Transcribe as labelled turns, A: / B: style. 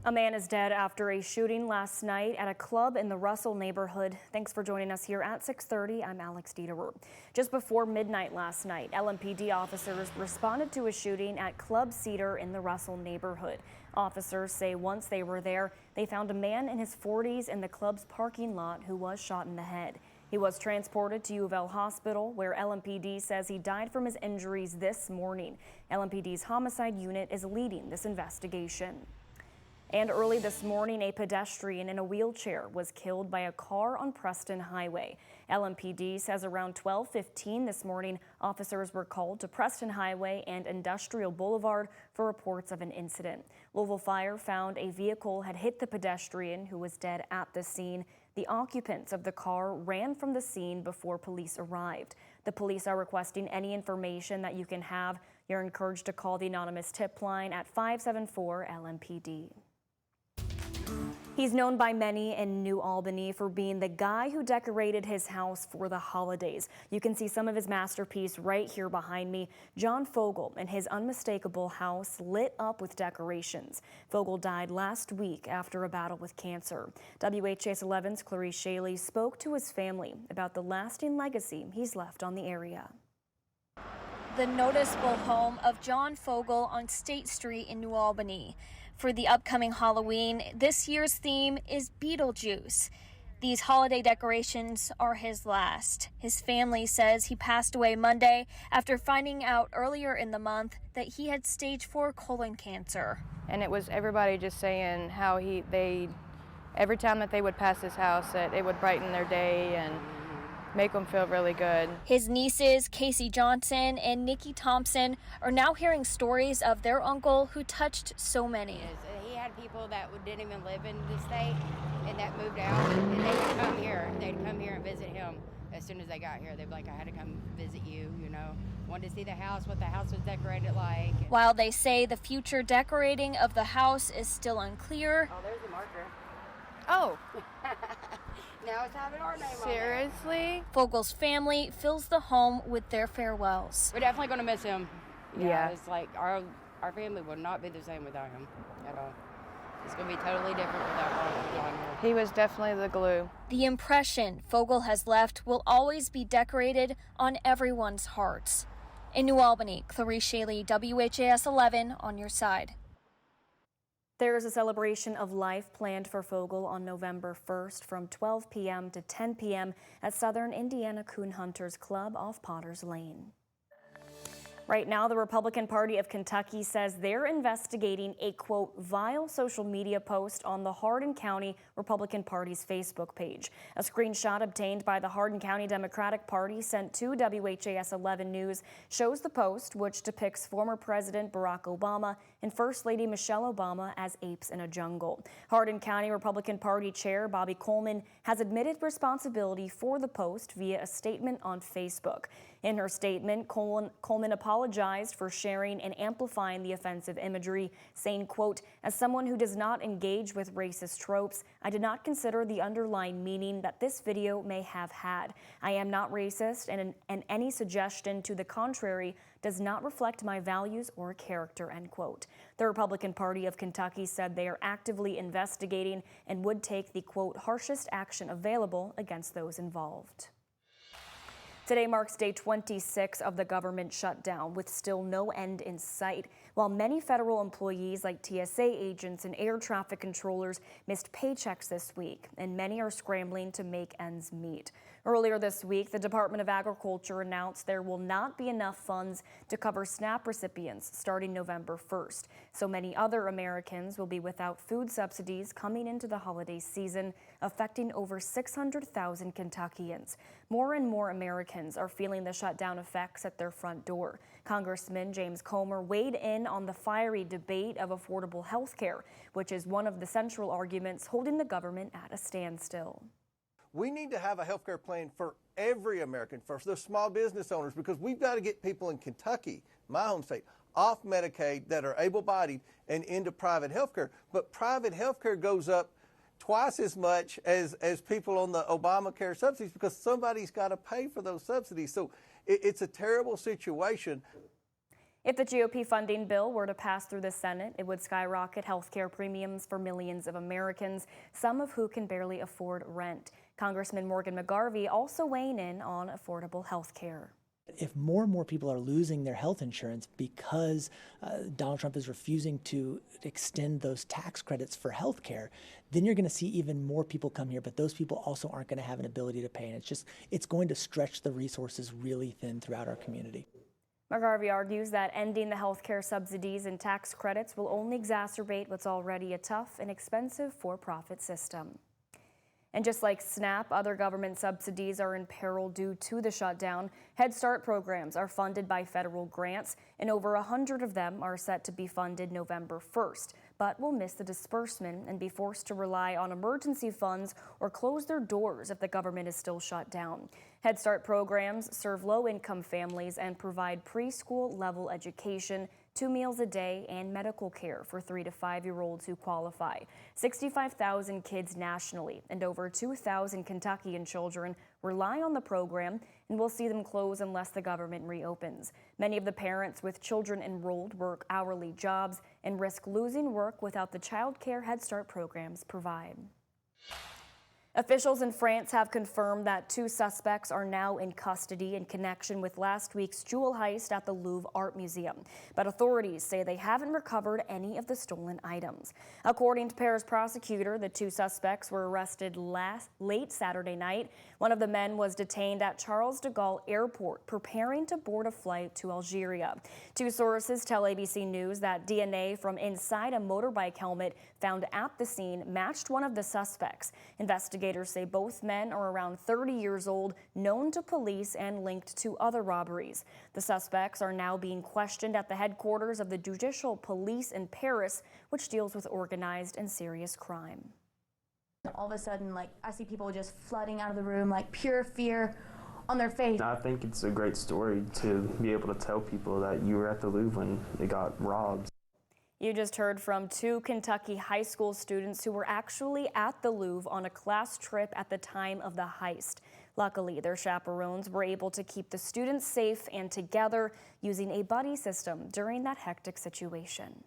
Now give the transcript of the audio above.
A: A man is dead after a shooting last night at a club in the Russell neighborhood. Thanks for joining us here at 6:30. I'm Alex Dieterer. Just before midnight last night, LMPD officers responded to a shooting at Club Cedar in the Russell neighborhood. Officers say once they were there, they found a man in his 40s in the club's parking lot who was shot in the head. He was transported to Louvre Hospital, where LMPD says he died from his injuries this morning. LMPD's homicide unit is leading this investigation. And early this morning, a pedestrian in a wheelchair was killed by a car on Preston Highway. LMPD says around 12:15 this morning, officers were called to Preston Highway and Industrial Boulevard for reports of an incident. Louisville Fire found a vehicle had hit the pedestrian who was dead at the scene. The occupants of the car ran from the scene before police arrived. The police are requesting any information that you can have. You're encouraged to call the anonymous tip line at 574 LMPD. He's known by many in New Albany for being the guy who decorated his house for the holidays. You can see some of his masterpiece right here behind me. John Fogel and his unmistakable house lit up with decorations. Fogel died last week after a battle with cancer. WHAS11's Clarice Shaley spoke to his family about the lasting legacy he's left on the area.
B: The noticeable home of John Fogel on State Street in New Albany. For the upcoming Halloween, this year's theme is Beetlejuice. These holiday decorations are his last. His family says he passed away Monday after finding out earlier in the month that he had stage 4 colon cancer.
C: And it was everybody just saying how every time that they would pass his house, that it would brighten their day and make them feel really good.
B: His nieces, Casey Johnson and Nikki Thompson, are now hearing stories of their uncle who touched so many.
D: He had people that didn't even live in the state and that moved out, and they would come here. They'd come here and visit him as soon as they got here. They'd be like, I had to come visit you, wanted to see the house, what the house was decorated like.
B: While they say the future decorating of the house is still unclear.
D: Oh, there's the marker.
C: Oh.
D: Now it's having our name on it.
C: Seriously?
B: Fogel's family fills the home with their farewells.
D: We're definitely going to miss him.
C: Yeah.
D: It's like our family would not be the same without him at all. It's going to be totally different without John here.
C: He was definitely the glue.
B: The impression Fogel has left will always be decorated on everyone's hearts. In New Albany, Clarice Shaley, WHAS 11 on your side.
A: There is a celebration of life planned for Fogel on November 1st from 12 p.m. to 10 p.m. at Southern Indiana Coon Hunters Club off Potters Lane. Right now, the Republican Party of Kentucky says they're investigating a, quote, vile social media post on the Hardin County Republican Party's Facebook page. A screenshot obtained by the Hardin County Democratic Party sent to WHAS 11 News shows the post, which depicts former President Barack Obama and First Lady Michelle Obama as apes in a jungle. Hardin County Republican Party Chair Bobby Coleman has admitted responsibility for the post via a statement on Facebook. In her statement, Coleman apologized for sharing and amplifying the offensive imagery, saying, quote, as someone who does not engage with racist tropes, I did not consider the underlying meaning that this video may have had. I am not racist, and any suggestion to the contrary does not reflect my values or character, end quote. The Republican Party of Kentucky said they are actively investigating and would take the, quote, harshest action available against those involved. Today marks day 26 of the government shutdown, with still no end in sight. While many federal employees like TSA agents and air traffic controllers missed paychecks this week, and many are scrambling to make ends meet. Earlier this week, the Department of Agriculture announced there will not be enough funds to cover SNAP recipients starting November 1st. So many other Americans will be without food subsidies coming into the holiday season, affecting over 600,000 Kentuckians. More and more Americans are feeling the shutdown effects at their front door. Congressman James Comer weighed in on the fiery debate of affordable health care, which is one of the central arguments holding the government at a standstill.
E: We need to have a health care plan for every American, for the small business owners, because we've got to get people in Kentucky, my home state, off Medicaid that are able-bodied and into private health care. But private health care goes up twice as much as people on the Obamacare subsidies, because somebody's got to pay for those subsidies. So it's a terrible situation.
A: If the GOP funding bill were to pass through the Senate, it would skyrocket healthcare premiums for millions of Americans, some of who can barely afford rent. Congressman Morgan McGarvey also weighing in on affordable health care.
F: If more and more people are losing their health insurance because Donald Trump is refusing to extend those tax credits for health care, then you're going to see even more people come here, but those people also aren't going to have an ability to pay. And it's going to stretch the resources really thin throughout our community.
A: McGarvey argues that ending the health care subsidies and tax credits will only exacerbate what's already a tough and expensive for-profit system. And just like SNAP, other government subsidies are in peril due to the shutdown. Head Start programs are funded by federal grants, and over 100 of them are set to be funded November 1st, but will miss the disbursement and be forced to rely on emergency funds or close their doors if the government is still shut down. Head Start programs serve low-income families and provide preschool-level education, 2 meals a day, and medical care for 3 to 5-year-olds who qualify. 65,000 kids nationally and over 2,000 Kentuckian children rely on the program, and we'll see them close unless the government reopens. Many of the parents with children enrolled work hourly jobs and risk losing work without the child care Head Start programs provide. Officials in France have confirmed that 2 suspects are now in custody in connection with last week's jewel heist at the Louvre Art Museum. But authorities say they haven't recovered any of the stolen items. According to Paris prosecutor, the 2 suspects were arrested late Saturday night. One of the men was detained at Charles de Gaulle Airport, preparing to board a flight to Algeria. 2 sources tell ABC News that DNA from inside a motorbike helmet found at the scene matched one of the suspects. Investigators say both men are around 30 years old, known to police and linked to other robberies. The suspects are now being questioned at the headquarters of the Judicial Police in Paris, which deals with organized and serious crime.
G: All of a sudden, I see people just flooding out of the room, pure fear on their face.
H: I think it's a great story to be able to tell people that you were at the Louvre when they got robbed.
A: You just heard from 2 Kentucky high school students who were actually at the Louvre on a class trip at the time of the heist. Luckily, their chaperones were able to keep the students safe and together using a buddy system during that hectic situation.